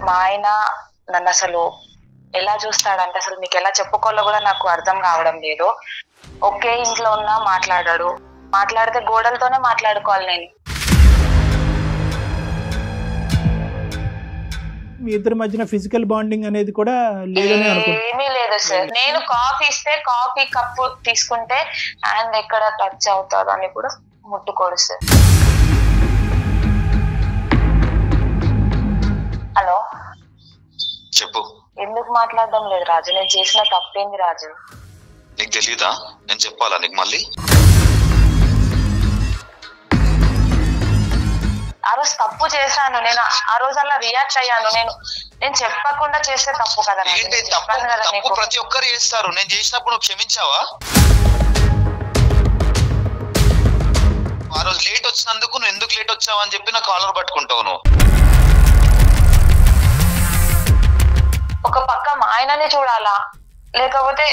మా ఆయన నన్ను అసలు ఎలా చూస్తాడంటే అసలు మీకు ఎలా చెప్పుకోవాలో కూడా నాకు అర్థం కావడం లేదు. ఒకే ఇంట్లో ఉన్నా మాట్లాడాడు, మాట్లాడితే గోడలతోనే మాట్లాడుకోవాలి. నేను మీ ఇద్దరి మధ్యన ఫిజికల్ బాండింగ్ అనేది కూడా లేదని అనుకుంటున్నాను. ఏమీ లేదు సార్. నేను కాఫీ ఇస్తే కాఫీ కప్పు తీసుకుంటే హ్యాండ్ ఎక్కడ టచ్ అవుతారు అని కూడా ముట్టుకోడు సార్. హలో చెప్పు. ఎందుకు మాట్లాడడం లేదు రాజు? నేను చేసిన తప్పేంది రాజు? నీకు తెలియదా? నేను చెప్పాలా నీకు మళ్ళీ? ఆ రోజు తప్పు చేశాను, నేను ఆ రోజు అలా రియాక్ట్ అయ్యాను. నేను చెప్పకుండా చేస్తే తప్పు కదా. ఏంటి తప్పు? ప్రతి ఒక్కరు చేస్తారు. నేను చేసినప్పుడు నువ్వు క్షమించావా? ఆ రోజు లేట్ వచ్చినందుకు నువ్వు ఎందుకు లేట్ వచ్చావా అని చెప్పి నా కాలర్ పట్టుకుంటావు నువ్వు. ఒక పక్క మా ఆయనని చూడాలా లేకపోతే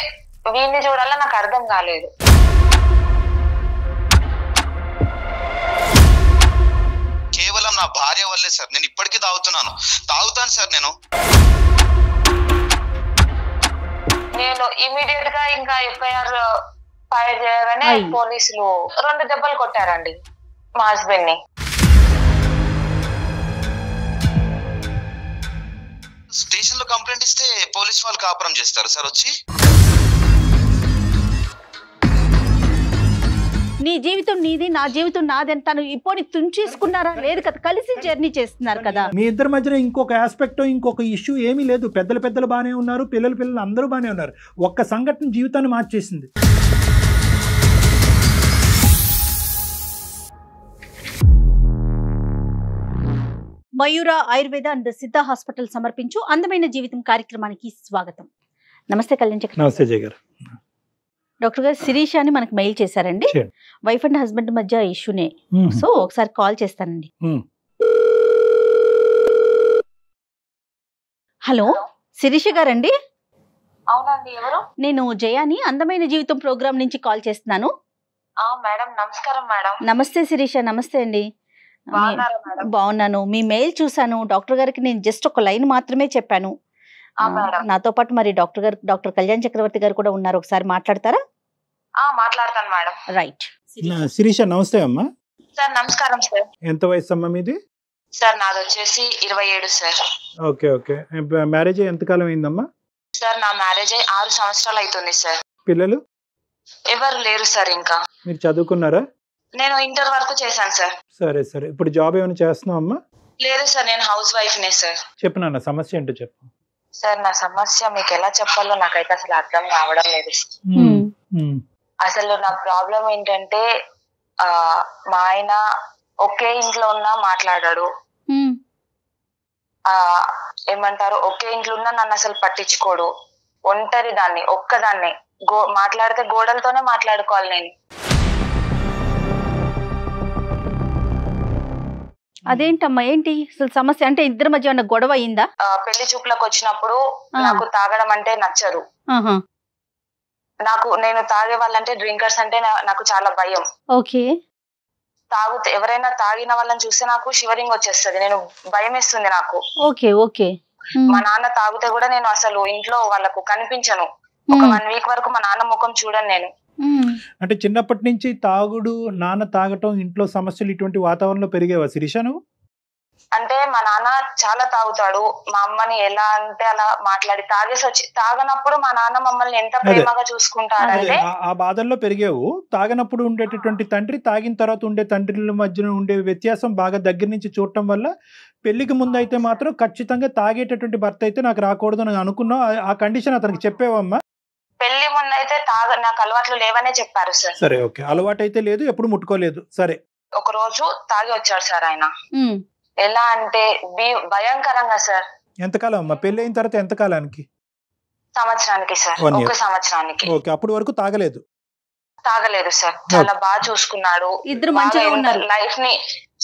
వీడిని చూడాలా నాకు అర్థం కాలేదు. కేవలం నా భార్య వల్లే సార్ నేను ఇప్పటికీ తాగుతాను సార్. నేను ఇమీడియట్ గా ఇంకా ఎఫ్ఐఆర్ ఫైల్ చేయగానే పోలీసులు 2 దెబ్బలు కొట్టారండి మా హస్బెండ్ ని. స్టేషన్ లో కంప్లైంట్ ఇస్తే పోలీస్ వాళ్ళు కాపురం చేస్తారు సార్ వచ్చి. నీ జీవితం నీది, నా జీవితం నాది అని తను ఇప్పుడు తుంచేసుకున్నారా? లేదు కదా, కలిసి జర్నీ చేస్తున్నారు కదా. మీ ఇద్దరి మధ్యన ఇంకొక ఆస్పెక్ట్, ఇంకొక ఇష్యూ ఏమీ లేదు. పెద్దలు బాగానే ఉన్నారు, పిల్లలు అందరూ బాగానే ఉన్నారు. ఒక్క సంఘటన జీవితాన్ని మార్చేసింది. మయూర ఆయుర్వేద అండ్ సిద్ధ హాస్పిటల్ సమర్పించు అందమైన జీవితం కార్యక్రమానికి స్వాగతం. నమస్తే కళ్యాణ్ చక్రవర్తి. నమస్తే జయ గారు. డాక్టర్ గారు శిరీష అని మనకు మెయిల్ చేశారండి. వైఫ్ అండ్ హస్బెండ్ మధ్య ఇష్యూనే. సో ఒకసారి కాల్ చేస్తానండి. హలో శిరీష గారండి? అవునండి. ఎవరు? నేను జయాని అందమైన జీవితం ప్రోగ్రామ్ నుంచి కాల్ చేస్తున్నాను. మేడం నమస్కారం. మేడం నమస్తే శిరీష. నమస్తే అండి. బాగున్నాను. మీ మెయిల్ చూసాను. డాక్టర్ గారికి నేను జస్ట్ ఒక లైన్ మాత్రమే చెప్పాను. నాతో పాటు మరి డాక్టర్ కళ్యాణ్ చక్రవర్తి గారు కూడా ఉన్నారు. ఒకసారి మాట్లాడతారా? మాట్లాడతాను మేడం. రైట్. శిరీష నమస్తే అమ్మా. సార్ నమస్కారం సార్. ఎంత వయసు అమ్మా మీది? సార్ నాది వచ్చేసి 27 సార్. Okay okay. మ్యారేజ్ ఎంతకాలం అయిందమ్మా? సార్ నా మ్యారేజ్ 6 సంవత్సరాలు అవుతుంది సార్. పిల్లలు ఎవరు లేరు సార్. ఇంకా మీరు చదువుకున్నారా? నేను ఇంటర్ వరకు చేశాను సార్. సరే. ఇప్పుడు జాబ్ ఏమైనా చేస్తున్నావు అమ్మా? లేదు సార్, నేను హౌస్ వైఫ్ నే సార్. చెప్పు నాన్న, సమస్య ఏంటో చెప్పు. సార్ నా సమస్య మీకు ఎలా చెప్పాలో నాకైతే అసలు అర్థం కావడం లేదు. అసలు నా ప్రాబ్లం ఏంటంటే మా ఆయన ఒకే ఇంట్లో ఉన్నా మాట్లాడాడు. ఏమంటారు, ఒకే ఇంట్లో ఉన్నా నన్ను అసలు పట్టించుకోడు. ఒంటరి దాన్ని, ఒక్కదాన్ని. మాట్లాడితే గోడలతోనే మాట్లాడుకోవాలి నేను. అదేంటమ్మా, ఏంటి అసలు సమస్య? అంటే ఇద్దరి మధ్య ఉన్న గొడవ అయిందా? పెళ్లి చూపులకు వచ్చినప్పుడు నాకు తాగడం అంటే నచ్చదు. నేను తాగే వాళ్ళంటే, డ్రింకర్స్ అంటే నాకు చాలా భయం. ఓకే. ఎవరైనా తాగిన వాళ్ళని చూస్తే నాకు షివరింగ్ వచ్చేస్తుంది, నేను భయం వేస్తుంది నాకు. Okay okay. మా నాన్న తాగితే కూడా నేను అసలు ఇంట్లో వాళ్ళకు కనిపించను. ఒక 1 వీక్ వరకు మా నాన్న ముఖం చూడను నేను. అంటే చిన్నప్పటి నుంచి తాగుడు, నాన్న తాగటం, ఇంట్లో సమస్యలు ఇటువంటి వాతావరణంలో పెరిగేవా శిరీష నువ్వు? అంటే మా నాన్న చాలా తాగుతాడు. మా అమ్మని ఎలా అంటే అలా మాట్లాడి తాగనప్పుడు మా నాన్న మమ్మల్ని ఎంత ప్రేమగా చూసుకుంటాడంటే ఆ బాధల్లో పెరిగేవు. తాగనప్పుడు ఉండేటటువంటి తండ్రి, తాగిన తర్వాత ఉండే తండ్రిల మధ్యన ఉండే వ్యత్యాసం బాగా దగ్గర నుంచి చూడటం వల్ల పెళ్లికి ముందు అయితే మాత్రం ఖచ్చితంగా తాగేటటువంటి భర్త అయితే నాకు రాకూడదు అని అనుకున్నావు. ఆ కండిషన్ అతనికి చెప్పేవమ్మా? పెళ్లి ముందు అయితే నాకు అలవాట్లు లేవనే చెప్పారు సార్. సరే ఓకే. అలవాటు అయితే లేదు, ఎప్పుడు ముట్టుకోలేదు. సరే. ఒక రోజు తాగి వచ్చాడు సార్ ఆయన. ఎలా అంటే భయంకరంగా సార్. ఎంతకాలం అమ్మా పెళ్లి అయిన తర్వాత? ఎంతకాలానికి? సంవత్సరానికి సార్. 1 సంవత్సరానికి. ఓకే. అప్పటి వరకు తాగలేదు సార్. చాలా బాగా చూసుకున్నాడు. ఇద్దరు మంచిగా ఉన్నారు. లైఫ్ ని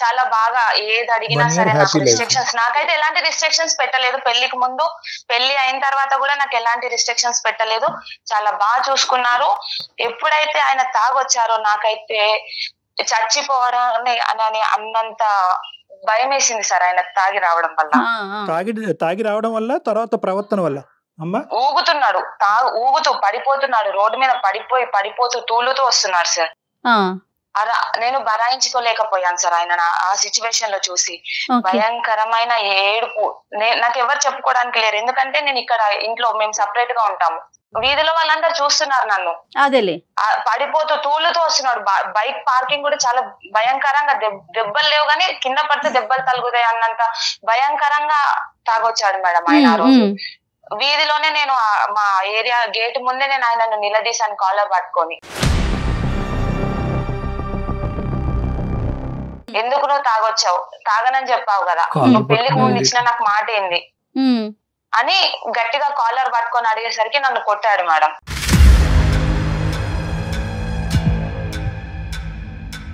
చాలా బాగా ఏది అడిగినా సరే నాకు రిస్ట్రిక్షన్స్, నాకైతే ఎలాంటి రిస్ట్రిక్షన్స్ పెట్టలేదు. పెళ్లికి ముందు, పెళ్లి అయిన తర్వాత కూడా నాకు ఎలాంటి రిస్ట్రిక్షన్స్ పెట్టలేదు. చాలా బాగా చూసుకున్నారు. ఎప్పుడైతే ఆయన తాగొచ్చారో నాకైతే చచ్చిపోవడం అని అన్నంత భయం వేసింది సార్ ఆయన తాగి రావడం వల్ల. తాగి రావడం వల్ల, తర్వాత ప్రవర్తన వల్ల అమ్మా ఊగుతున్నాడు, ఊగుతూ పడిపోతున్నాడు, రోడ్డు మీద పడిపోతూ తూలుతూ వస్తున్నాడు సార్. అలా నేను భరాయించుకోలేకపోయాను సార్ ఆయన ఆ సిచ్యువేషన్ లో చూసి. భయంకరమైన ఏడుపు. నాకు ఎవరు చెప్పుకోవడానికి లేరు, ఎందుకంటే నేను ఇక్కడ ఇంట్లో మేము సపరేట్ గా ఉంటాము. వీధిలో వాళ్ళందరూ చూస్తున్నారు నన్ను. అదేలే పడిపోతూ తూలుతూ వస్తున్నాడు. బైక్ పార్కింగ్ కూడా చాలా భయంకరంగా, దెబ్బలు లేవు కానీ కింద పడితే దెబ్బలు తగులుతాయి అన్నంత భయంకరంగా తాగొచ్చాడు మేడం ఆయన ఆ రోజు. వీధిలోనే నేను మా ఏరియా గేట్ ముందే నేను ఆయనను నిలదీశాను కాలర్ పట్టుకొని. ఎందుకు నువ్వు తాగొచ్చావు, తాగనని చెప్పావు కదా, నువ్వు పెళ్లికి ముందు ఇచ్చిన నాకు మాట ఏంది అని గట్టిగా కాలర్ పట్టుకొని అడిగేసరికి నన్ను కొట్టాడు మేడం.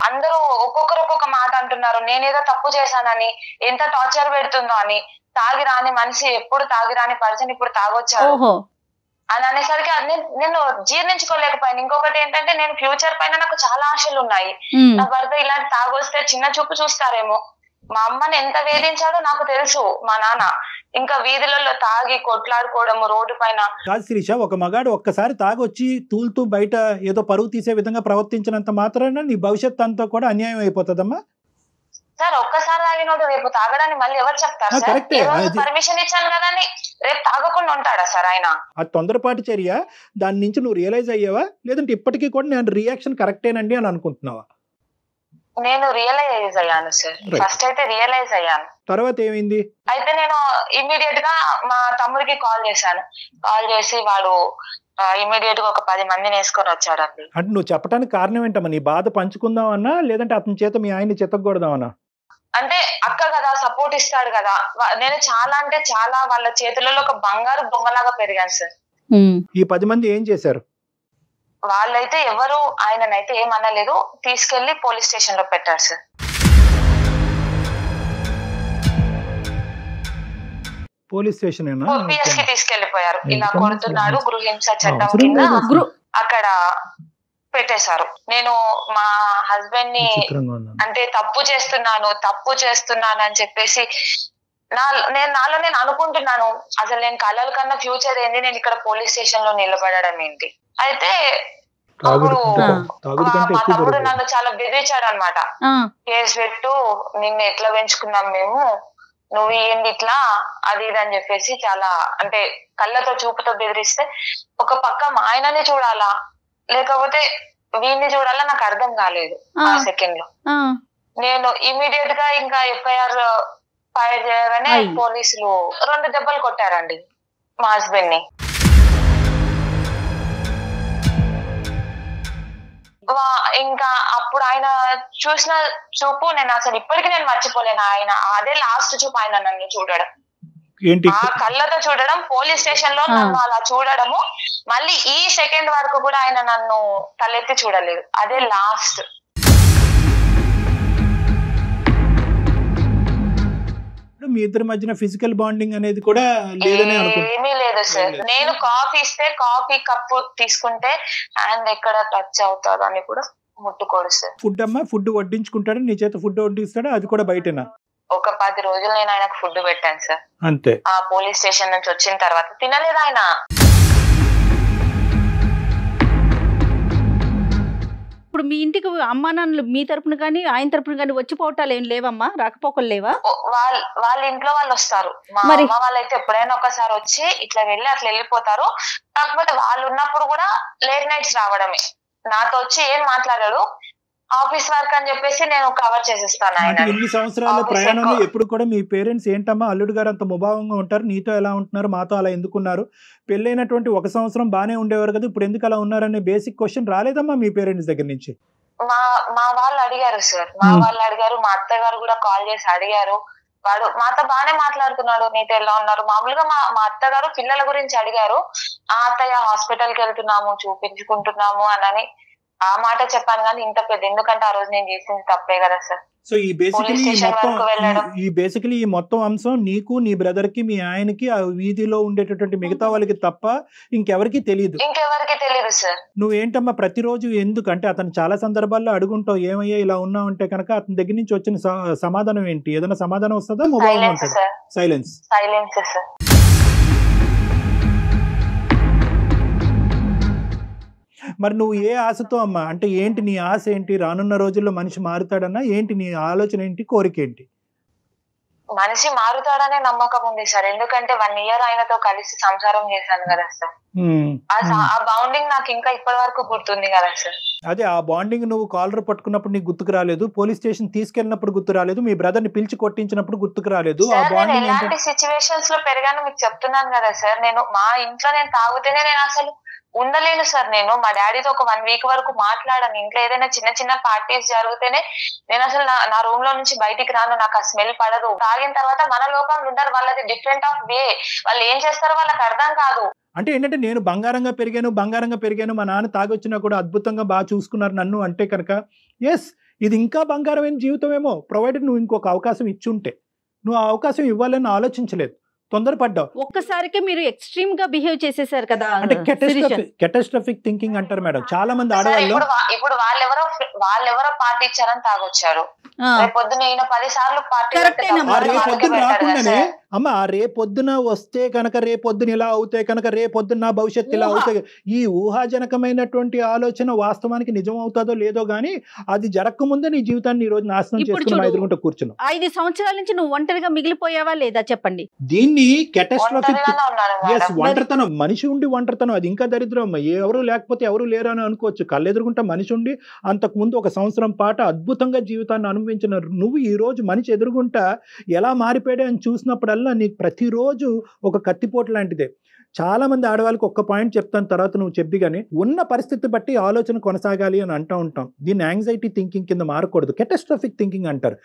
అందరూ ఒక్కొక్కరు ఒక్కొక్క మాట అంటున్నారు, నేనేదో తప్పు చేశానని, ఎంత టార్చర్ పెడుతుందో అని. తాగి రాని మనిషి, ఎప్పుడు తాగి రాని పర్సన్ ఇప్పుడు తాగొచ్చాడు అని అనేసరికి నేను జీర్ణించుకోలేకపోయాను. ఇంకొకటి ఏంటంటే నేను ఫ్యూచర్ పైన నాకు చాలా ఆశలు ఉన్నాయి. నా భర్త ఇలాంటి తాగొస్తే చిన్న చూపు చూస్తారేమో. మా అమ్మని ఎంత వేధించాడో నాకు తెలుసు మా నాన్న. ఇంకా వీధులలో తాగి కొట్లాడుకోవడము రోడ్డు పైన. కాదు శిరీష, ఒక మగాడు ఒక్కసారి తాగొచ్చి తూలుతూ బయట ఏదో పరువు తీసే విధంగా ప్రవర్తించినంత మాత్రాన నీ భవిష్యత్ అంతా కూడా అన్యాయం అయిపోతుందమ్మా. సార్ ఒక్కసారి తాగినోడు రేపు తాగడానికి మళ్ళీ ఎవరు చెప్తారు సార్? ఈ రోజు పర్మిషన్ ఇచ్చాను కదా అని రేపు తాగకుండా ఉంటాడా సార్ ఆయన? అది తొందరపాటు చర్య. దాని నుంచి నువ్వు రియలైజ్ అయ్యావా, లేదంటే ఇప్పటికీ కూడా నేను రియాక్షన్ కరెక్టేనండి అని అనుకుంటున్నావా? నేను రియలైజ్ అయ్యాను సార్. ఫస్ట్ అయితే రియలైజ్ అయ్యాను. తర్వాత ఏమైంది? అయితే నేను ఇమ్మీడియట్ గా మా తమ్ముడికి కాల్ చేశాను. కాల్ చేసి వాడు ఇమ్మీడియట్ గా ఒక 10 మందిని వేసుకొని వచ్చాడండి. అంటే నువ్వు చెప్పడానికి కారణం ఏంటమ్మా? నీ బాధ పంచుకుందామన్నా, లేదంటే అతని చేత మీ ఆయన్ని చితకూడదామన్నా? అంటే అక్క కదా, సపోర్ట్ ఇస్తాడు కదా. నేను చాలా అంటే చాలా వాళ్ళ చేతులలో ఒక బంగారు బొమ్మలాగా పెరిగాను సార్. ఈ 10 మంది ఏం చేశారు? వాళ్ళైతే ఎవరు ఆయననైతే ఏమనలేదు, తీసుకెళ్లి పోలీస్ స్టేషన్ లో పెట్టారు సార్. పోలీస్ స్టేషన్ పిఎస్ కి తీసుకెళ్లిపోయారు. ఇలా కొడుతున్నాడు, గృహహింస చట్టం కింద అక్కడ పెట్టేశారు. నేను మా హస్బెండ్ ని అంటే తప్పు చేస్తున్నాను అని చెప్పేసి నాలో నేను అనుకుంటున్నాను, అసలు నేను కలల కన్నా ఫ్యూచర్ ఏంది, నేను ఇక్కడ పోలీస్ స్టేషన్ లో నిలబడడం ఏంటి. అయితే అప్పుడు మా తమ్ముడు నన్ను చాలా బెదిరించాడు అనమాట. కేసు పెట్టు, నిన్ను ఎట్లా పెంచుకున్నాం మేము, నువ్వు ఏంది ఇట్లా అది ఇది అని చెప్పేసి చాలా అంటే కళ్ళతో చూపుతో బెదిరిస్తే, ఒక పక్క మా ఆయనని చూడాలా లేకపోతే వీడిని చూడాలా నాకు అర్థం కాలేదు ఆ సెకండ్ లో. నేను ఇమీడియట్ గా ఇంకా ఎఫ్ఐఆర్ ఫైల్ చేయగానే పోలీసులు 2 దెబ్బలు కొట్టారండి మా హస్బెండ్ ని. ఇంకా అప్పుడు ఆయన చూసిన చూపు నేను అసలు ఇప్పటికీ నేను మర్చిపోలేను. ఆయన అదే లాస్ట్ చూపు ఆయన నన్ను చూడడం, ఆ కళ్ళతో చూడడం, పోలీస్ స్టేషన్ లో నన్ను అలా చూడడము, మళ్ళీ ఈ సెకండ్ వరకు కూడా ఆయన నన్ను తలెత్తి చూడలేదు. అదే లాస్ట్. మీ ఇద్దరి మధ్యన ఫిజికల్ బాండింగ్ అనేది కూడా ఏమీ లేదు సార్. నేను కాఫీ ఇస్తే కాఫీ కప్పు తీసుకుంటే హ్యాండ్ ఎక్కడ టచ్ అవుతారు అని కూడా ముట్టుకోడు సార్. ఫుడ్ వడ్డించుకుంటాడు, నీ చేత ఫుడ్ వడ్డిస్తాడు, అది కూడా బయటనా? ఒక 10 రోజులు నేను ఆయనకు ఫుడ్ పెట్టాను సార్. అంతే. ఆ పోలీస్ స్టేషన్ నుంచి వచ్చిన తర్వాత తినలేదు ఆయన. ఇప్పుడు మీ ఇంటికి అమ్మా నాన్నలు మీ తరపున కానీ ఆయన తరపున కానీ వచ్చిపోవటాలు ఏం లేవమ్మా? రాకపోకలు లేవా? వాళ్ళ ఇంట్లో వాళ్ళు వస్తారు. మా అమ్మ వాళ్ళైతే ఎప్పుడైనా ఒకసారి వచ్చి ఇట్లా వెళ్ళి అట్లా వెళ్ళిపోతారు. కాకపోతే వాళ్ళు ఉన్నప్పుడు కూడా లేట్ నైట్స్ రావడమే. నాతో వచ్చి ఏం మాట్లాడాడు, ఆఫీస్ వర్క్ అని చెప్పేసి నేను కవర్ చేసేస్తాను. ఆయన ఇన్ని సంవత్సరాల ప్రయాణంలో ఎప్పుడు కూడా మీ పేరెంట్స్ ఏంటమ్మా అల్లుడు గారు అంత ముభావంగా ఉంటారు, నీతో ఎలా ఉంటున్నారు, మాతో అలా ఎందుకున్నారు, పెళ్ళైనటువంటి 1 సంవత్సరం బానే ఉండేవారు కదా, ఇప్పుడు ఎందుకు అలా ఉన్నారనే బేసిక్ క్వశ్చన్ రాలేదమ్మా మీ పేరెంట్స్ దగ్గర నుంచి? మా వాళ్ళు అడిగారు సార్, మా వాళ్ళు అడిగారు, మా అత్తగారు కూడా కాల్ చేసి అడిగారు. వాడు మాతో బానే మాట్లాడుతున్నాడు, నీతో ఎలా ఉన్నారు. మామూలుగా మా అత్తగారు పిల్లల గురించి అడిగారు. ఆ అత్తయ్య హాస్పిటల్ కి వెళ్తున్నాము, చూపించుకుంటున్నాము అని ఆ మాట చెప్పాను కానీ ఇంత పెద్ద, ఎందుకంటే ఆ రోజు నేను చేసింది తప్పే కదా సార్. సో ఈ బేసికలీ ఈ మొత్తం అంశం నీకు, నీ బ్రదర్ కి, మీ ఆయనకి, ఆ వీధిలో ఉండేటటువంటి మిగతా వాళ్ళకి తప్ప ఇంకెవరికి తెలియదు సార్. నువ్వేంటమ్మా ప్రతిరోజు ఎందుకంటే అతను చాలా సందర్భాల్లో అడుగుంటావు, ఏమయ్యా ఇలా ఉన్నావు అంటే కనుక అతని దగ్గర నుంచి వచ్చిన సమాధానం ఏంటి? ఏదైనా సమాధానం వస్తుందా? Mobile silence. సార్. మరి నువ్వు ఏ ఆశతో అమ్మా, అంటే ఏంటి నీ ఆశ ఏంటి? రానున్న రోజుల్లో మనిషి మారుతాడన్నా ఏంటి నీ ఆలోచన ఏంటి, కోరిక ఏంటి? మనిషి మారుతాడనే నమ్మకం ఉంది సార్, ఎందుకంటే 1 year ఆయనతో కలిసి సంసారం చేశాను కదా సార్. ఆ బాండింగ్ నాకు ఇంకా ఇప్పటి వరకు గుర్తుంది కదా సార్. అదే ఆ బాండింగ్ నువ్వు కాలర్ పట్టుకున్నప్పుడు నీకు గుర్తుకు రాలేదు, పోలీస్ స్టేషన్ తీసుకెళ్ళినప్పుడు గుర్తు రాలేదు, మీ బ్రదర్ ని పిలిచి కొట్టించినప్పుడు గుర్తుకు రాలేదు. ఆ బాండింగ్ ఎలాంటి సిచ్యువేషన్స్ లో పెరిగాను మీకు చెప్తున్నాను కదా సార్. నేను మా ఇంట్లో నేను తాగుతేనే నేను అసలు ఉండలేను సార్. నేను మా డాడీతో ఒక 1 week వరకు మాట్లాడాను. ఇంట్లో ఏదైనా చిన్న చిన్న పార్టీస్ జరిగితేనే నేను అసలు నా రూమ్ లో నుంచి బయటికి రాను, నాకు ఆ స్మెల్ పడదు. తాగిన తర్వాత మన లోకంలో ఉంటారు, వాళ్ళది డిఫరెంట్ ఆఫ్ వే, వాళ్ళు ఏం చేస్తారో వాళ్ళకి అర్థం కాదు. అంటే ఏంటంటే నేను బంగారంగా పెరిగాను, మా నాన్న తాగొచ్చినా కూడా అద్భుతంగా బాగా చూసుకున్నారు నన్ను అంటే కనుక ఎస్ ఇది ఇంకా బంగారమైన జీవితమేమో, ప్రొవైడెడ్ నువ్వు ఇంకొక అవకాశం ఇచ్చుంటే. నువ్వు ఆ అవకాశం ఇవ్వాలని ఆలోచించలేదు, తొందరపడ్డావు. ఒక్కసారికే మీరు ఎక్స్ట్రీమ్ గా బిహేవ్ చేసేసారు కదా. అంటే కెటాస్ట్రోఫిక్ థింకింగ్ అంటారు మేడం చాలా మంది ఆడవాళ్ళు. ఇప్పుడు వాళ్ళెవరో పార్టీ ఇచ్చారని తాగొచ్చారు, రేపొద్దున ఈయన 10 సార్లు పార్టీ రేపొద్దున రాకుండానే అమ్మ రేపొద్దున వస్తే కనుక, రేపొద్దున ఇలా అవుతే కనుక, రేపొద్దున నా భవిష్యత్తు ఇలా అవుతాయి, ఈ ఊహాజనకమైనటువంటి ఆలోచన వాస్తవానికి నిజం అవుతుందో లేదో గానీ అది జరగకముందే నీ జీవితాన్ని ఈ రోజు నాశనం చేసుకుని ఎదుర్కొంటూ కూర్చున్నావు. 5 సంవత్సరాల నుంచి నువ్వు ఒంటరిగా మిగిలిపోయావా లేదా చెప్పండి. దీన్ని కెటాస్ట్రోఫిక్ ఒంటరితనం, మనిషి ఉండి ఒంటరితనం, అది ఇంకా దరిద్రం. ఎవరు లేకపోతే ఎవరు లేరు అని అనుకోవచ్చు, కళ్ళెదురుకుంటా మనిషి ఉండి అంతకు ముందు 1 సంవత్సరం పాటు అద్భుతంగా జీవితాన్ని అనుభవించిన నువ్వు ఈ రోజు మనిషి ఎదురుగుంటా ఎలా మారిపోయాడే అని చూసినప్పుడల్లా నీకు ప్రతిరోజు ఒక కత్తిపోటు లాంటిదే. చాలా మంది ఆడవాళ్ళకి ఒక్క పాయింట్ చెప్తాను, తర్వాత నువ్వు చెప్పి కానీ ఉన్న పరిస్థితి బట్టి ఆలోచన కొనసాగాలి అని అంటూ ఉంటాం. దీన్ని యాంగ్జైటీ థింకింగ్ కింద మారకూడదు, కెటాస్ట్రోఫిక్ థింకింగ్ అంటారు.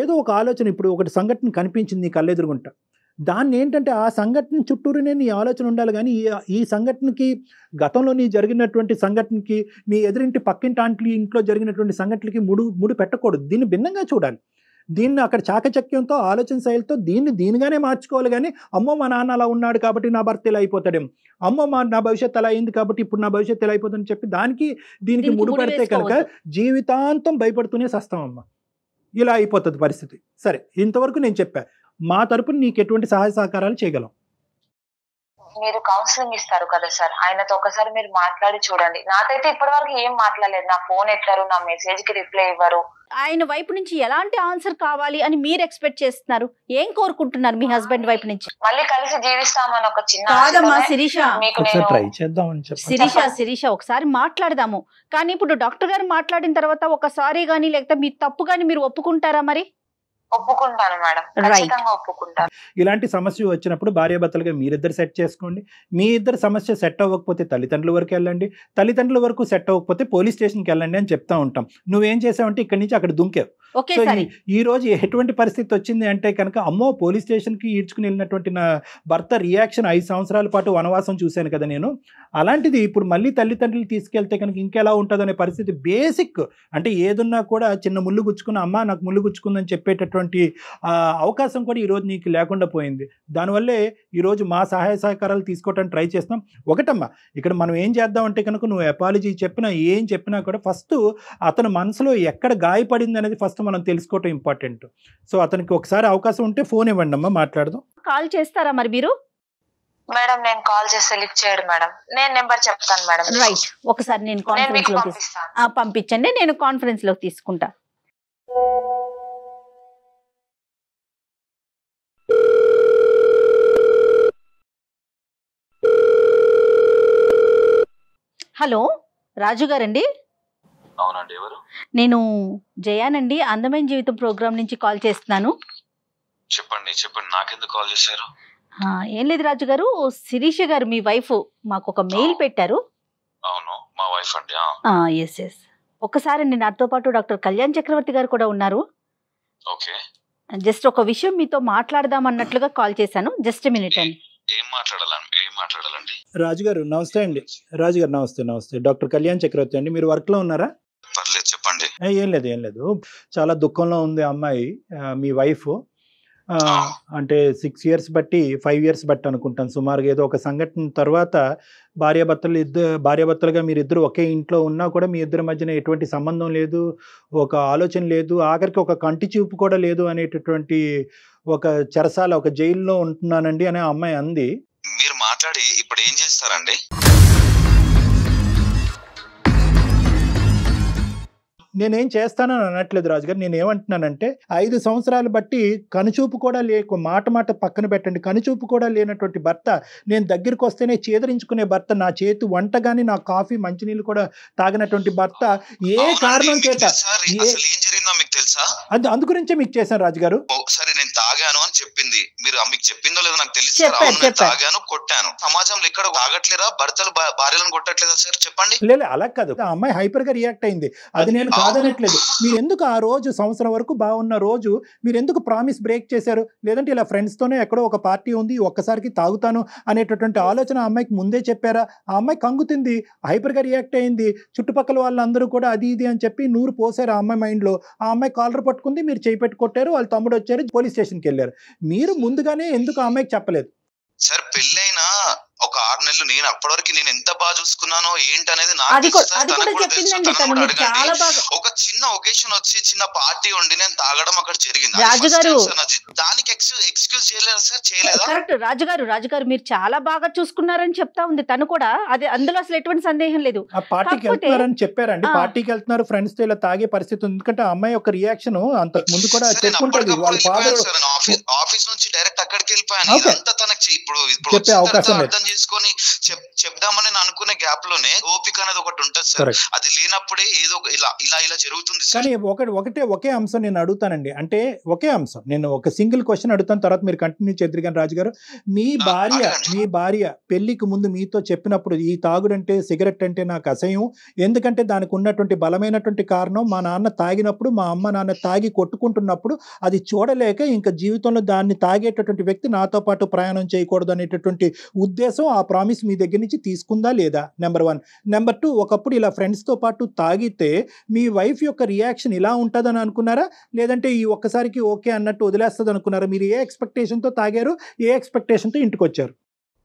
ఏదో ఒక ఆలోచన, ఇప్పుడు ఒకటి సంఘటన కనిపించింది నీ కళ్ళెదురుగుంటా, దాన్ని ఏంటంటే ఆ సంఘటన చుట్టూరునే నీ ఆలోచన ఉండాలి. కానీ ఈ సంఘటనకి, గతంలో నీ జరిగినటువంటి సంఘటనకి, మీ ఎదురింటి పక్కింటి ఆంటీ ఇంట్లో జరిగినటువంటి సంఘటనలకి ముడి పెట్టకూడదు. దీన్ని భిన్నంగా చూడాలి. దీన్ని అక్కడ చాకచక్యంతో, ఆలోచన శైలితో దీనిగానే మార్చుకోవాలి. కానీ అమ్మో మా నాన్న అలా ఉన్నాడు కాబట్టి నా భర్త ఇలా అయిపోతాడేమో, అమ్మో నా భవిష్యత్తు అలా అయింది కాబట్టి ఇప్పుడు నా భవిష్యత్తు ఎలా అయిపోతుందని చెప్పి దీనికి ముడిపడితే కనుక జీవితాంతం భయపడుతూనే సస్తామమ్మ. ఇలా అయిపోతుంది పరిస్థితి. సరే, ఇంతవరకు నేను చెప్పా, మా తరపున నీకు ఎటువంటి సహాయ సహకారాలు చేయగలం. మీరు కౌన్సిలింగ్ ఇస్తారు కదా సార్, ఆయనతో ఒకసారి మీరు మాట్లాడి చూడండి. నాకైతే ఇప్పటి వరకు ఏం మాట్లాడలేదు, నా ఫోన్ ఎత్తారు, నా మెసేజ్ కి రిప్లై ఇవ్వరు. ఆయన వైపు నుంచి ఎలాంటి ఆన్సర్ కావాలి అని మీరు ఎక్స్పెక్ట్ చేస్తున్నారు? ఏం కోరుకుంటున్నారు మీ హస్బెండ్ వైపు నుంచి? మళ్ళీ కలిసి జీవిస్తామని ఒక చిన్న శిరీష ఒకసారి మాట్లాడదాము. కానీ ఇప్పుడు డాక్టర్ గారు మాట్లాడిన తర్వాత ఒక సారీ గానీ లేకపోతే మీ తప్పు గానీ మీరు ఒప్పుకుంటారా? మరి ఒప్పుకుంటాను మేడం, ఖచ్చితంగా ఒప్పుకుంటాను. ఇలాంటి సమస్య వచ్చినప్పుడు భార్యాభర్తలుగా మీరిద్దరు సెట్ చేసుకోండి. మీ ఇద్దరు సమస్య సెట్ అవ్వకపోతే తల్లిదండ్రుల వరకు వెళ్ళండి, తల్లిదండ్రుల వరకు సెట్ అవ్వకపోతే పోలీస్ స్టేషన్కి వెళ్ళండి అని చెప్తా ఉంటాం. నువ్వేం చేసావంటే ఇక్కడి నుంచి అక్కడ దుంకావు. సో ఈ రోజు ఎటువంటి పరిస్థితి వచ్చింది అంటే కనుక, అమ్మో పోలీస్ స్టేషన్కి ఈడ్చుకుని వెళ్ళినటువంటి నా భర్త రియాక్షన్ 5 సంవత్సరాల పాటు వనవాసం చూశాను కదా నేను. అలాంటిది ఇప్పుడు మళ్ళీ తల్లిదండ్రులు తీసుకెళ్తే కనుక ఇంకెలా ఉంటుంది అనే పరిస్థితి. బేసిక్ అంటే ఏదున్నా కూడా చిన్న ముళ్ళు గుచ్చుకున్న, అమ్మ నాకు ముళ్ళు గుచ్చుకుందని చెప్పేటటువంటి అవకాశం కూడా ఈరోజు నీకు లేకుండా పోయింది. దానివల్లే ఈరోజు మా సహాయ సహకారాలు తీసుకోవడానికి ట్రై చేస్తున్నాం. ఒకటమ్మా, ఇక్కడ మనం ఏం చేద్దామంటే కనుక నువ్వు అపాలజీ చెప్పినా ఏం చెప్పినా కూడా ఫస్ట్ అతని మనసులో ఎక్కడ గాయపడింది అనేది ఫస్ట్ మనం తెలుసుకోవటం ఇంపార్టెంట్. సో అతనికి ఒకసారి అవకాశం ఉంటే ఫోన్ ఇవ్వండి అమ్మా, మాట్లాడదాం. కాల్ చేస్తారా మరి మీరు? మేడం నేను కాల్ చేస్తే లిఫ్ట్ చేయడు మేడం, నేను నెంబర్ చెప్తాను మేడం. రైట్, ఒకసారి నేను కాన్ఫరెన్స్ లో పంపించండి, నేను కాన్ఫరెన్స్ లో తీసుకుంటా. హలో, రాజు గారండి? అవునండి, ఎవరు? నేను జయానండి, అందమైన జీవితం ప్రోగ్రామ్ నుంచి కాల్ చేస్తున్నాను. చెప్పండి. నాకెందుకు కాల్ చేశారు? ఏం లేదు రాజు గారు, శిరీష గారు మీ వైఫ్ మాకు ఒక మెయిల్ పెట్టారు. అవును, మా వైఫ్ అండి. Yes yes. ఒక్కసారి నాతో పాటు డాక్టర్ కళ్యాణ్ చక్రవర్తి గారు కూడా ఉన్నారు. ఓకే, జస్ట్ ఒక విషయం మీతో మాట్లాడదాం అన్నట్లుగా కాల్ చేశాను. జస్ట్ మినిట్ అండి. ఏం మాట్లాడాలండి. రాజుగారు నమస్తే అండి. రాజుగారు నమస్తే. డాక్టర్ కళ్యాణ్ చక్రవర్తి అండి. మీరు వర్క్ లో ఉన్నారా? పర్లేదు చెప్పండి. ఏం లేదు. చాలా దుఃఖంలో ఉంది అమ్మాయి, మీ వైఫ్. అంటే 6 years బట్టి 5 years బట్టి అనుకుంటాను సుమారుగా. ఏదో ఒక సంఘటన తర్వాత భార్యాభర్తలుగా మీరిద్దరు ఒకే ఇంట్లో ఉన్నా కూడా మీ ఇద్దరి మధ్యన ఎటువంటి సంబంధం లేదు, ఒక ఆలోచన లేదు, ఆఖరికి ఒక కంటి చూపు కూడా లేదు అనేటటువంటి ఒక చెరసాల, ఒక జైల్లో ఉంటున్నానండి అని ఆ అమ్మాయి అంది. మీరు మాట్లాడి ఇప్పుడు ఏం చేస్తారండి? నేనేం చేస్తానని అనట్లేదు రాజుగారు. నేను ఏమంటున్నానంటే 5 సంవత్సరాలు బట్టి కనుచూపు కూడా మాట పక్కన పెట్టండి, కనుచూపు కూడా లేనటువంటి భర్త, నేను దగ్గరికి వస్తేనే చేదరించుకునే భర్త, నా చేతి వంట గాని నా కాఫీ మంచినీళ్ళు కూడా తాగినటువంటి భర్త ఏ కారణం చేత ఏం జరిగిందో మీకు తెలుసా? అందు గురించే మీకు చేశాను రాజుగారు. సరే నేను తాగాను అని చెప్పింది, మీరు మీకు చెప్పిందో లేదో నాకు తెలియదు. తాగాను, కొట్టాను. సమాజంలో ఇక్కడ తాగట్లేదా? భర్తలు భార్యలను కొట్టట్లేదా సార్? చెప్పండి. లేదు అలా కాదు, ఆ అమ్మాయి హైపర్ గా రియాక్ట్ అయింది, అది నేను కాదనట్లేదు. మీరు ఎందుకు ఆ రోజు సంవత్సరం వరకు బాగున్న రోజు మీరు ఎందుకు ప్రామిస్ బ్రేక్ చేశారు? లేదంటే ఇలా ఫ్రెండ్స్ తోనే ఎక్కడో ఒక పార్టీ ఉంది, ఒక్కసారికి తాగుతాను అనేటటువంటి ఆలోచన ఆ అమ్మాయికి ముందే చెప్పారా? ఆ అమ్మాయి కంగుతుంది, హైపర్ గా రియాక్ట్ అయింది, చుట్టుపక్కల వాళ్ళందరూ కూడా అది ఇది అని చెప్పి నూరు పోసారు ఆ అమ్మాయి మైండ్ లో. ఆ అమ్మాయి కాలర్ పట్టుకుంది, మీరు చేయి పెట్టి కొట్టారు, వాళ్ళ తమ్ముడు వచ్చారు, పోలీస్ స్టేషన్కి వెళ్ళారు. మీరు ముందుగానే ఎందుకు ఆ అమ్మాయికి చెప్పలేదు? సార్ పెళ్ళైనా ఒక 6 నెలలు నేను అప్పటి వరకు నేను ఎంత బాగా చూసుకున్నాను ఏంటనేది ఒక చిన్న ఒకేషన్ వచ్చి చిన్న పార్టీ ఉండి నేను తాగడం అక్కడ జరిగింది. దానికి ఎక్స్క్యూజ్ చేయలేదు సార్? చేయలేదా? కరెక్ట్ రాజుగారు మీరు చాలా బాగా చూసుకున్నారని చెప్తా ఉంది తను కూడా. అది అందులో అసలు ఎటువంటి సందేహం లేదు. ఆ పార్టీకి వెళ్తున్నారని చెప్పారండి, పార్టీకి వెళ్తున్నారు ఫ్రెండ్స్ తో, ఇలా తాగే పరిస్థితి ఉంది. ఎందుకంటే ఆ అమ్మాయి ఒక రియాక్షన్ అంతకు ముందు కూడా చెప్పుకుంటుంది. వాళ్ళ ఫాదర్ ఆఫీస్ నుంచి డైరెక్ట్ అక్కడికి వెళ్ళిపోయాను. ఇదంతా తనకి ఇప్పుడు చెప్పే అవకాశం అర్థం చేసుకొని చెప్దామని అనుకునే గ్యాప్ లోనే ఓపిక అనేది ఒకటి ఉంటుంది సార్. అది లేనప్పుడే ఏదో ఇలా జరుగుతుంది. కానీ ఒకే అంశం నేను అడుగుతానండి, అంటే ఒకే అంశం, నేను ఒక సింగిల్ క్వశ్చన్ అడుగుతాను, తర్వాత మీరు కంటిన్యూ చేద్దరు. కానీ రాజుగారు, మీ భార్య పెళ్లికి ముందు మీతో చెప్పినప్పుడు ఈ తాగుడంటే, సిగరెట్ అంటే నాకు అసహ్యం, ఎందుకంటే దానికి ఉన్నటువంటి బలమైనటువంటి కారణం మా నాన్న తాగినప్పుడు, మా అమ్మ నాన్న తాగి కొట్టుకుంటున్నప్పుడు అది చూడలేక ఇంకా జీవితంలో దాన్ని తాగేటటువంటి వ్యక్తి నాతో పాటు ప్రయాణం చేయకూడదు అనేటటువంటి ఉద్దేశం, ఆ ప్రామిస్ మీ దగ్గర నుంచి తీసుకుందా లేదా? నెంబర్ 1. నెంబర్ 2, ఒకప్పుడు ఇలా ఫ్రెండ్స్తో పాటు తాగితే మీ వైఫ్ యొక్క రియాక్షన్ ఇలా ఉంటుందని అనుకున్నారా, లేదంటే ఈ ఒక్కసారికి ఓకే అన్నట్టు వదిలేస్తుంది అనుకున్నారా? మీరు ఏ ఎక్స్పెక్టేషన్తో తాగారు, ఏ ఎక్స్పెక్టేషన్తో ఇంటికి వచ్చారు?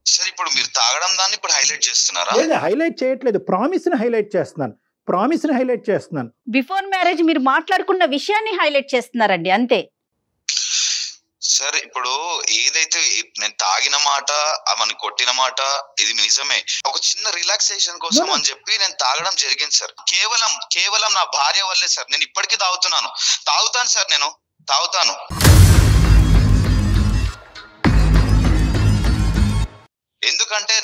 సార్ ఇప్పుడు మీరు తాగడం దాన్ని ఇప్పుడు హైలైట్ చేస్తున్నారా? లేదు, హైలైట్ చేయట్లేదు, ప్రామిస్ని హైలైట్ చేస్తున్నాను. బిఫోర్ మ్యారేజ్ మీరు మాట్లాడుకున్న విషయాన్ని హైలైట్ చేస్తున్నారండి, అంతే. సార్ ఇప్పుడు ఏదైతే నేను తాగిన మాట, అవన్నీ కొట్టిన మాట, ఇది నిజమే. ఒక చిన్న రిలాక్సేషన్ కోసం అని చెప్పి నేను తాగడం జరిగింది సార్. కేవలం నా భార్య వల్లే సార్. నేను ఇప్పటికీ తాగుతాను సార్, నేను తాగుతాను. ఎందుకంటే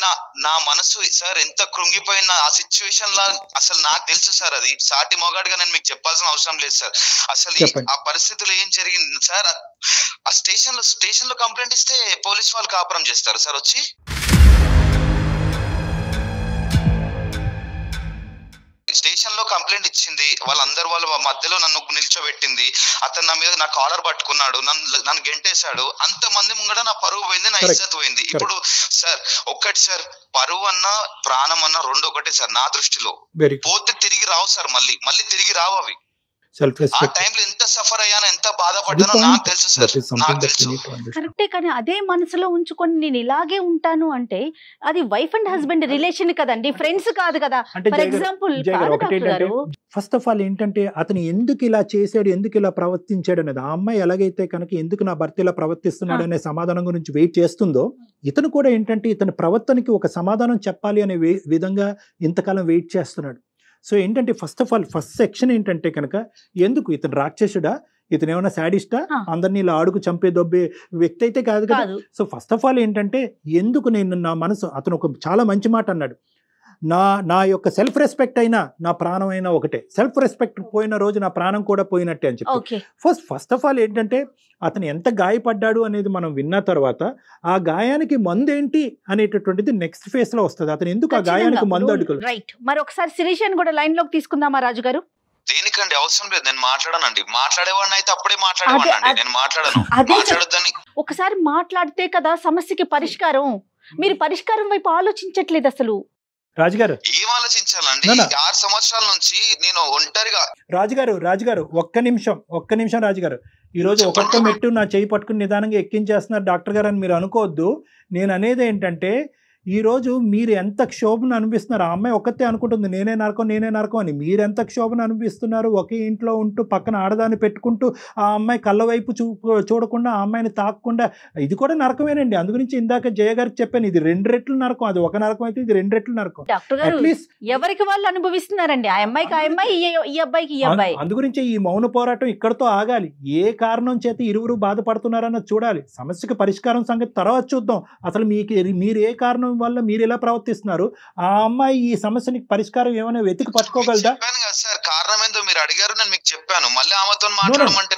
నా మనసు సార్ ఎంత కృంగిపోయిన ఆ సిచ్యువేషన్ లా అసలు నాకు తెలుసు సార్. అది సాటి మొగాడిగా నేను మీకు చెప్పాల్సిన అవసరం లేదు సార్. అసలు ఆ పరిస్థితుల్లో ఏం జరిగింది సార్? ఆ స్టేషన్ లో కంప్లైంట్ ఇస్తే పోలీస్ వాళ్ళు కాపురం చేస్తారు సార్ వచ్చి. స్టేషన్ లో కంప్లైంట్ ఇచ్చింది, వాళ్ళ మధ్యలో నన్ను నిల్చోబెట్టింది, అతను నా మీద నా కాలర్ పట్టుకున్నాడు, నన్ను గెంటేశాడు. అంత మంది ముంగడ నా పరువు పోయింది, నా ఇజ్జత్ పోయింది. ఇప్పుడు సార్ ఒక్కటి సార్, పరువు అన్నా ప్రాణం అన్నా రెండు ఒకటే సార్ నా దృష్టిలో. పోతే తిరిగి రావు సార్, మళ్ళీ తిరిగి రావు అవి. ఆ టైంలో ఎంత సఫర్ అయ్యానో, ఎంత బాధపడ్డానో నాకు తెలుసు సార్, నాకు తెలుసు. కరెక్టే, కానీ అదే మనసులో ఉంచుకొని నేను ఇలాగే ఉంటాను అంటే అది వైఫ్ అండ్ హస్బెండ్ రిలేషన్ కదండి, ఫ్రెండ్స్ కాదు కదా. For example first of all ఏంటంటే అతను ఎందుకు ఇలా చేశాడు, ఎందుకు ఇలా ప్రవర్తించాడు అనేది, ఆ అమ్మాయి ఎలాగైతే కనుక ఎందుకు నా భర్త ఇలా ప్రవర్తిస్తున్నాడు అనే సమాధానం గురించి వెయిట్ చేస్తుందో, ఇతను కూడా ఏంటంటే ఇతని ప్రవర్తనకి ఒక సమాధానం చెప్పాలి అనే విధంగా ఇంతకాలం వెయిట్ చేస్తున్నాడు. సో ఏంటంటే first of all first section ఏంటంటే కనుక, ఎందుకు ఇతను రాక్షసుడా, ఇతను ఏమైనా శాడిస్టా, అందరినీ ఇలా ఆడుకు చంపే దొబ్బే వ్యక్తి అయితే కాదు కదా. సో ఫస్ట్ ఆఫ్ ఆల్ ఏంటంటే ఎందుకు నేను నా మనసు, అతను ఒక చాలా మంచి మాట అన్నాడు, నా యొక్క సెల్ఫ్ రెస్పెక్ట్ అయినా నా ప్రాణం అయినా ఒకటే, సెల్ఫ్ రెస్పెక్ట్ పోయిన రోజు నా ప్రాణం కూడా పోయినట్టే అని చెప్పి ఫస్ట్ ఆఫ్ ఆల్ ఏంటంటే అతను ఎంత గాయపడ్డాడు అనేది మనం విన్న తర్వాత ఆ గాయానికి మందు ఏంటి అనేటటువంటిది నెక్స్ట్ ఫేజ్ లో వస్తుంది. అతను ఎందుకు ఆ గాయానికి మందు అడుగులు. రైట్, మరి ఒకసారి శిరీష్ కూడా లైన్ లోకి తీసుకుందామా రాజు గారు? దేనికండి అవసరం లేదు, నేను మాట్లాడనండి. మాట్లాడేవాడిని అయితే అప్పుడే మాట్లాడేవాడిని, నేను మాట్లాడను. ఒకసారి మాట్లాడితే కదా సమస్యకి పరిష్కారం. మీరు పరిష్కారం వైపు ఆలోచించట్లేదు అసలు. రాజుగారు ఏం ఆలోచించాలండి? 6 సంవత్సరాల నుంచి నేను ఒంటరిగా. రాజుగారు ఒక్క నిమిషం రాజుగారు. ఈ రోజు ఒక్కొక్క మెట్టు నా చేయి పట్టుకుని నిదానంగా ఎక్కించేస్తున్నారు డాక్టర్ గారు అని మీరు అనుకోవద్దు. నేను అనేది ఏంటంటే ఈరోజు మీరు ఎంత క్షోభను అనిపిస్తున్నారు. ఆ అమ్మాయి ఒక్కతే అనుకుంటుంది నేనే నరకం అని. మీరు ఎంత క్షోభను అనిపిస్తున్నారు. ఒకే ఇంట్లో ఉంటూ పక్కన ఆడదాన్ని పెట్టుకుంటూ ఆ అమ్మాయి కళ్ళ వైపు చూడకుండా ఆ అమ్మాయిని తాకకుండా, ఇది కూడా నరకమేనండి. అందుగురించి ఇందాక జయ గారికి చెప్పాను, ఇది 2 రెట్లు నరకం. అది ఒక నరకం అయితే ఇది 2 రెట్లు నరకం. డాక్టర్ గారు ఎవరికి వాళ్ళు అనుభవిస్తున్నారండి. ఆ అమ్మాయికి ఆ అమ్మాయి, ఈ అబ్బాయికి ఈ అబ్బాయి. అందుగురించి ఈ మౌన పోరాటం ఇక్కడతో ఆగాలి. ఏ కారణం చేత ఇరువురు బాధపడుతున్నారన్నది చూడాలి. సమస్యకు పరిష్కారం సంగతి తర్వాత చూద్దాం. అసలు మీరు ఏ కారణం వల్ల మీరు ఎలా ప్రవర్తిస్తున్నారు, ఆ అమ్మాయి ఈ సమస్యకి పరిష్కారం ఏమైనా వెతికి పట్టుకోగలదా? సార్ కారణం ఏందో మీరు అడిగారు, నేను మీకు చెప్పాను. మళ్ళీ ఆమెతో మాట్లాడమంటే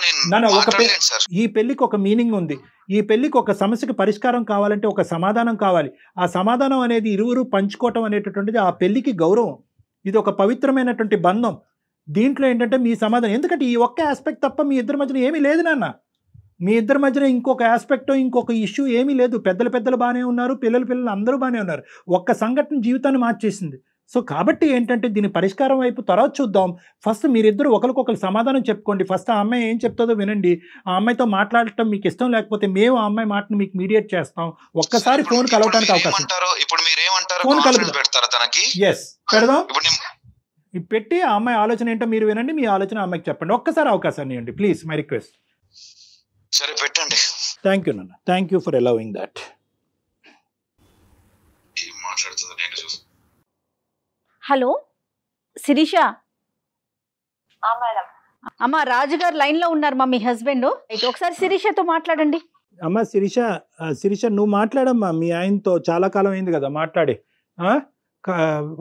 ఈ పెళ్లికి ఒక మీనింగ్ ఉంది. ఈ పెళ్లికి ఒక సమస్యకి పరిష్కారం కావాలంటే ఒక సమాధానం కావాలి. ఆ సమాధానం అనేది ఇరువురు పంచుకోవటం అనేటటువంటిది ఆ పెళ్లికి గౌరవం. ఇది ఒక పవిత్రమైనటువంటి బంధం. దీంట్లో ఏంటంటే మీ సమాధానం, ఎందుకంటే ఈ ఒక్క ఆస్పెక్ట్ తప్ప మీ ఇద్దరి మధ్యన ఏమీ లేదు నాన్న. మీ ఇద్దరి మధ్యన ఇంకొక ఆస్పెక్ట్, ఇంకొక ఇష్యూ ఏమీ లేదు. పెద్దలు బాగానే ఉన్నారు, పిల్లలు అందరూ బాగానే ఉన్నారు. ఒక్క సంఘటన జీవితాన్ని మార్చేసింది. సో కాబట్టి ఏంటంటే దీని పరిష్కారం వైపు తర్వాత చూద్దాం. ఫస్ట్ మీరిద్దరు ఒకరికొకరు సమాధానం చెప్పుకోండి. ఫస్ట్ ఆ అమ్మాయి ఏం చెప్తుందో వినండి. ఆ అమ్మాయితో మాట్లాడటం మీకు ఇష్టం లేకపోతే మేము ఆ అమ్మాయి మాటను మీకు మీడియేట్ చేస్తాం. ఒక్కసారి ఫోన్ కలవడానికి అవకాశం. ఫోన్ కలుపుతాం. ఎస్ పెడదాం. పెట్టి ఆ అమ్మాయి ఆలోచన ఏంటో మీరు వినండి, మీ ఆలోచన అమ్మాయికి చెప్పండి. ఒక్కసారి అవకాశాన్ని ఇవ్వండి ప్లీజ్, మై రిక్వెస్ట్. సరే పెట్టండి. థ్యాంక్ యూ నాన్న, thank you for allowing that. Hello Sirisha. అమ్మ రాజుగారు లైన్ లో ఉన్నారు మా, మీ హస్బెండ్. అయితే ఒకసారి శిరీషతో మాట్లాడండి. అమ్మ శిరీష నువ్వు మాట్లాడమ్మా. మీ ఆయనతో చాలా కాలం అయింది కదా మాట్లాడి.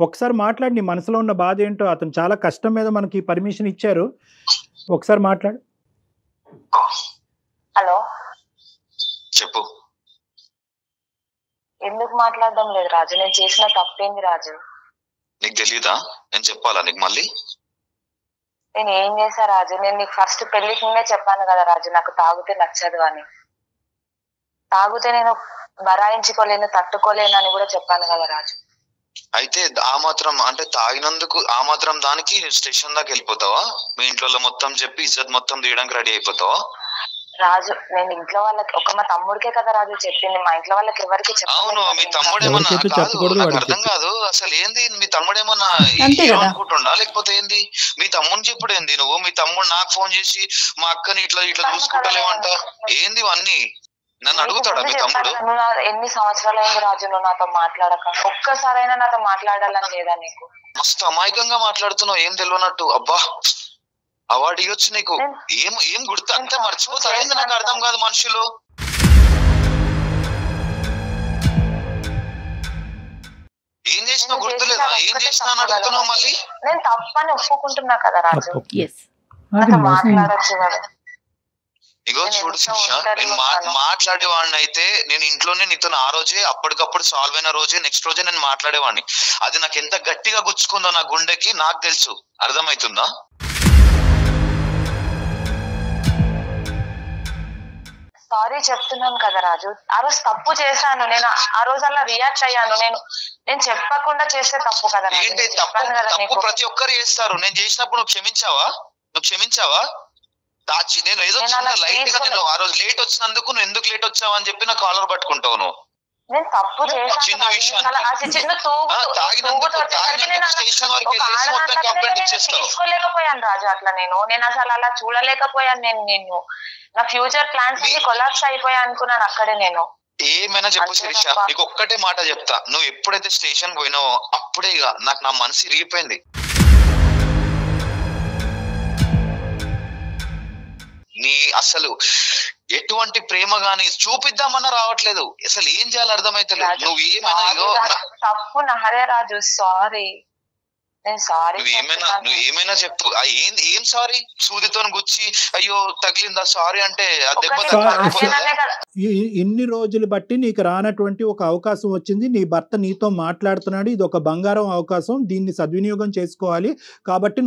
ఒకసారి మాట్లాడి, నీ మనసులో ఉన్న బాధ ఏంటో. అతను చాలా కష్టం మీద మనకి పర్మిషన్ ఇచ్చారు. ఒకసారి మాట్లాడు. హలో చెప్పు. ఎందుకు మాట్లాడడం లేదు రాజు? నేను చేసిన తప్పేంది రాజు? నీకు తెలీదా? నేను చెప్పాలా నీకు మళ్ళీ? నేను ఏం చేశా రాజు? నేను నీకు ఫస్ట్ పెళ్లికి ముందే చెప్పాను కదా రాజు, నాకు తాగితే నచ్చదు అని. తాగితే నేను బరాయించుకోలేను, తట్టుకోలేను అని కూడా చెప్పాను కదా రాజు. అయితే ఆ మాత్రం అంటే తాగినందుకు ఆ మాత్రం దానికి స్టేషన్ దాకా వెళ్ళిపోతావా? మీ ఇంట్లో మొత్తం చెప్పి ఇజ్జత్ మొత్తం తీయడానికి రెడీ అయిపోతావా? రాజు నేను ఇంట్లో వాళ్ళకి, ఒక మా తమ్ముడికే కదా రాజు చెప్పింది, మా ఇంట్లో వాళ్ళకి ఎవరికి చెప్పాను. అవును, మీ తమ్ముడేమన్నా అర్థం కాదు అసలు ఏంది? మీ తమ్ముడేమన్నా అనుకుంటుండా లేకపోతే ఏంది? మీ తమ్ముడిని చెప్పుడు ఏంది? నువ్వు మీ తమ్ముడు నాకు ఫోన్ చేసి మా అక్కని ఇట్లా చూసుకుంటలేమంట ఏంది ఇవన్నీ? నన్ను అడుగుతాడా మీ తమ్ముడు? ఎన్ని సంవత్సరాలు అయింది రాజు నువ్వు నాతో మాట్లాడక? ఒక్కసారైనా నాతో మాట్లాడాలని లేదా నీకు? మస్తు అమాయకంగా మాట్లాడుతున్నావు, ఏం తెలియనట్టు. అబ్బా అవార్డు ఇవ్వచ్చు నీకు. ఏం గుర్తు అంతా మర్చిపోతారేంది? నాకు అర్థం కాదు. మనుషులు ఏం చేసినా గుర్తులేదా? ఏం చేసినా అడుగుతున్నావు మళ్ళీ? నేను తప్పని ఒప్పుకుంటున్నా కదా రాజు, మాట్లాడచ్చు కదా. ఇగో చూడు శిక్ష, నేను మాట్లాడేవాడిని అయితే నేను ఇంట్లోనే నీతో ఆ రోజే అప్పటికప్పుడు సాల్వ్ అయిన రోజే నెక్స్ట్ రోజే నేను మాట్లాడేవాడిని. అది నాకు ఎంత గట్టిగా గుచ్చుకుందో నా గుండెకి నాకు తెలుసు. అర్థమవుతుందా? సారీ చెప్తున్నాను కదా రాజు, ఆ రోజు తప్పు చేశాను. నేను ఆ రోజు అలా రియాక్ట్ అయ్యాను. నేను చెప్పకుండా చేస్తే తప్పు కదా. ఏంటి తప్పు? ప్రతి ఒక్కరు చేస్తారు. నేను చేసినప్పుడు నువ్వు క్షమించావా? నేను ఏదో లైట్ గా నేను ఆ రోజు లేట్ వచ్చినందుకు నువ్వు ఎందుకు లేట్ వచ్చావు అని చెప్పి నా కాలర్ పట్టుకుంటావు నువ్వు. నేను తప్పు చేశాను. చిన్న విషయం తీసుకోలేకపోయాను రాజు అట్లా. నేను అసలు అలా చూడలేకపోయాను. నేను నా ఫ్యూచర్ ప్లాన్స్ అన్ని కొలాప్స్ అయిపోయా అనుకున్నాను అక్కడే. నేను ఏమైనా చెప్పు శిరీష, నీకు ఒక్కటే మాట చెప్తా. నువ్వు ఎప్పుడైతే స్టేషన్ పోయినావో అప్పుడే నాకు నా మనసు ఇరిగిపోయింది. నీ అసలు ఎటువంటి ప్రేమ గాని చూపిద్దామన్నా రావట్లేదు. అసలు ఏం చేయాలో అర్థమైతలేదు. నువ్వు ఏమైనా తప్పు నాదే రాజు, సారీ. నేను సారీ నువ్వు ఏమైనా చెప్పు. ఏం సారీ? సూదితో గుచ్చి అయ్యో తగిలిందా సారీ అంటే ఇన్ని రోజులు బట్టి నీకు రానటువంటి ఒక అవకాశం వచ్చింది. నీ భర్త నీతో మాట్లాడుతున్నాడు. ఇది ఒక బంగారం అవకాశం, దీన్ని సద్వినియోగం చేసుకోవాలి. కాబట్టి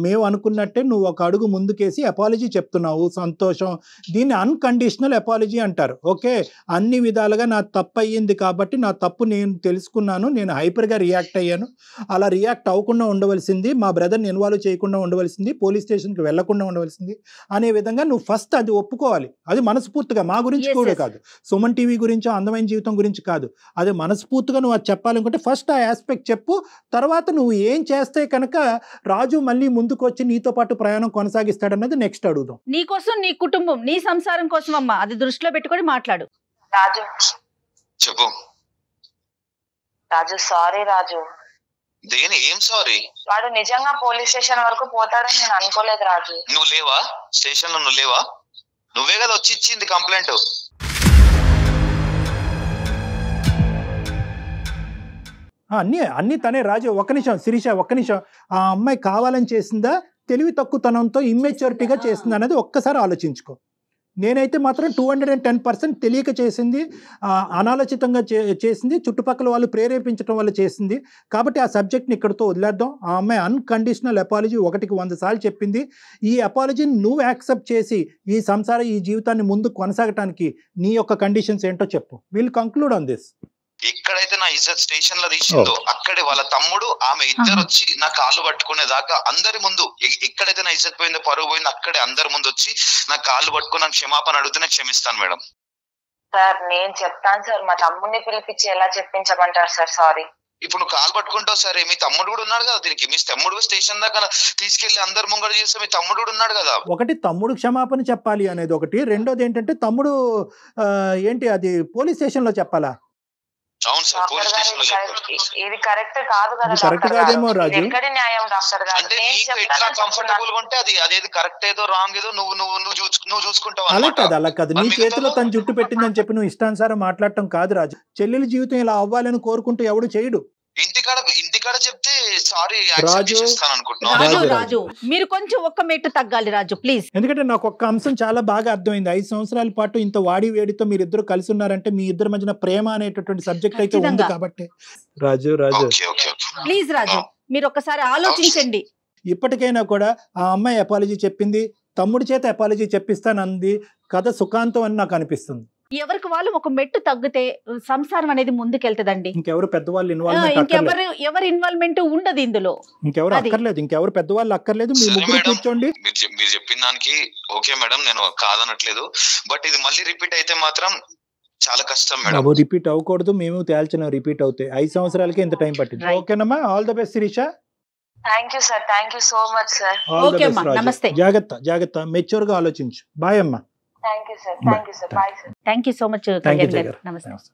మేము అనుకున్నట్టే నువ్వు ఒక అడుగు ముందుకేసి అపాలజీ చెప్తున్నావు, సంతోషం. దీన్ని అన్కండిషనల్ అపాలజీ అంటారు. ఓకే, అన్ని విధాలుగా నా తప్పు అయ్యింది కాబట్టి నా తప్పు నేను తెలుసుకున్నాను, నేను హైపర్గా రియాక్ట్ అయ్యాను, అలా రియాక్ట్ అవ్వకుండా ఉండవలసింది, మా బ్రదర్ని ఇన్వాల్వ్ చేయకుండా ఉండవలసింది, పోలీస్ స్టేషన్కి వెళ్లకుండా ఉండవలసింది అనే విధంగా నువ్వు ఫస్ట్ అది ఒప్పుకోవాలి. అది మనస్ఫూర్తిగా, మా గురించి కూడా కాదు, సుమన్ టీవీ గురించి, అందమైన జీవితం గురించి కాదు, అది మనస్ఫూర్తిగా నువ్వు అది చెప్పాలనుకుంటే ఫస్ట్ ఆ ఆస్పెక్ట్ చెప్పు. తర్వాత నువ్వు ఏం చేస్తే కనుక రాజు మళ్ళీ ముందుకు వచ్చి నీతో పాటు ప్రయాణం కొనసాగిస్తాడన్నది నెక్స్ట్ అడుగుదాం. నీ కోసం, నీ కుటుంబం, నీ సంసారం కోసం అమ్మా, అది దృష్టిలో పెట్టుకొని మాట్లాడు. రాజు చెప్పు. రాజు సారీ రాజు. దేని ఏం సారీ? వాడు నిజంగా పోలీస్ స్టేషన్ వరకు పోతాడని నేను అనుకోలేదు రాజు. నువ్వు లేవా స్టేషన్ లో? నువ్వు లేవా? నువ్వే కదా వచ్చి ఇచ్చింది కంప్లైంట్. అన్ని తనే. రాజు ఒక్క నిమిషం, శిరీష ఒక్క నిమిషం. ఆ అమ్మాయి కావాలని చేసిందా, తెలివి తక్కువతనంతో ఇమ్మెచ్యూరిటీగా చేసిందా అనేది ఒక్కసారి ఆలోచించుకో. నేనైతే మాత్రం 210% తెలియక చేసింది, అనాలోచితంగా చేసింది, చుట్టుపక్కల వాళ్ళు ప్రేరేపించడం వల్ల చేసింది. కాబట్టి ఆ సబ్జెక్ట్ని ఇక్కడితో వదిలేద్దాం. ఆ అమ్మాయి అన్కండిషనల్ అపాలజీ 100 సార్లు చెప్పింది. ఈ అపాలజీని నువ్వు యాక్సెప్ట్ చేసి ఈ ఈ జీవితాన్ని ముందుకు కొనసాగటానికి నీ యొక్క కండిషన్స్ ఏంటో చెప్పు. Will conclude on this. ఎక్కడైతే నా ఇజ్జత్ స్టేషన్ లో తీసిందో అక్కడే వాళ్ళ తమ్ముడు ఆమె ఇద్దరు వచ్చి నా కాళ్ళు పట్టుకునే దాకా అందరి ముందు, ఎక్కడైతే నా ఇజ్జత్ పోయిందో, పరువు పోయిందో, అక్కడే అందరి ముందు వచ్చి నా కాళ్ళు పట్టుకుని నాకు క్షమాపణ అడిగితే నేను క్షమిస్తాను మేడం. సార్ నేను చెప్తాను సార్, మా తమ్ముడిని పిలిపించి ఎలా చెప్పించమంటారు సార్? సారీ. ఇప్పుడు నువ్వు కాలు పట్టుకుంటావు సరే, మీ తమ్ముడు కూడా ఉన్నాడు కదా దీనికి. మీ తమ్ముడు స్టేషన్ దాకా తీసుకెళ్లి అందరు ముంగడ చేస్తే మీ తమ్ముడు కూడా ఉన్నాడు కదా. ఒకటి తమ్ముడు క్షమాపణ చెప్పాలి అనేది ఒకటి, రెండోది ఏంటంటే తమ్ముడు ఏంటి అది పోలీస్ స్టేషన్ లో చెప్పాలా? అవును సార్, పోలీస్ స్టేషన్ లో ఇది కరెక్ట్ కాదు కదా. కరెక్ట్ కాదేమో రాజు. ఎక్కడి న్యాయం డాక్టర్ గారు? అంటే నీకు ఎట్లా కంఫర్టబుల్ గా ఉంటే అదేది కరెక్ట్ ఏదో రాంగ్ ఏదో నువ్వు చూసుకుంటావు. అలా కాదు నీ చేతిలో తను జుట్టు పెట్టిందని చెప్పి నువ్వు ఇష్టానుసారం మాట్లాడటం కాదు రాజు. చెల్లెల జీవితం ఇలా అవ్వాలని కోరుకుంటూ ఎవడు చేయడు. ఇంటికాడ చెప్తే సారీ రాజు, రాజు మీరు కొంచెం ఒక్క మెట్టు తగ్గాలి రాజు ప్లీజ్. ఎందుకంటే నాకు ఒక్క అంశం చాలా బాగా అర్థమైంది. 5 సంవత్సరాల పాటు ఇంత వాడి వేడితో మీరు ఇద్దరు కలిసి ఉన్నారంటే మీ ఇద్దరి మధ్యన ప్రేమ అనేటటువంటి సబ్జెక్ట్ అయితే ఉంది కాబట్టి. రాజు ప్లీజ్ రాజు మీరు ఒక్కసారి ఆలోచించండి. ఇప్పటికైనా కూడా ఆ అమ్మాయి అపాలజీ చెప్పింది, తమ్ముడి చేత అపాలజీ చెప్పిస్తానంది, కథ సుఖాంతం అని నాకు అనిపిస్తుంది. ఎవరికి వాళ్ళు ఒక మెట్టు తగ్గితే సంసారం అనేది ముందుకెళ్తదండి. ఇంకెవరు పెద్దవాళ్ళు ఎవరి ఇన్వాల్వ్మెంట్ ఉండదు ఇందులో. ఇంకెవరు అక్కర్లేదు, ఇంకెవరు పెద్దవాళ్ళు అక్కర్లేదు. మీ ముగ్గురు కూర్చోండి. మీరు చెప్పిన దానికి ఓకే మేడం, నేను కాదనట్లేదు. బట్ ఇది మళ్ళీ రిపీట్ అయితే మాత్రం చాలా కష్టం మేడం. రిపీట్ అవ్వకూడదు, మేము తేల్చిన రిపీట్ అవుతాయి. 5 సంవత్సరాలకి ఎంత టైం పట్టింది. ఓకేనమ్మా, all the best Sirisha. Thank you sir, thank you so much sir. నమస్తే. జాగ్రత్త, మెచ్యూర్ గా ఆలోచించు. బాయ్ అమ్మా. Thank you sir, thank you sir, bye sir. Thank you so much. నమస్తే.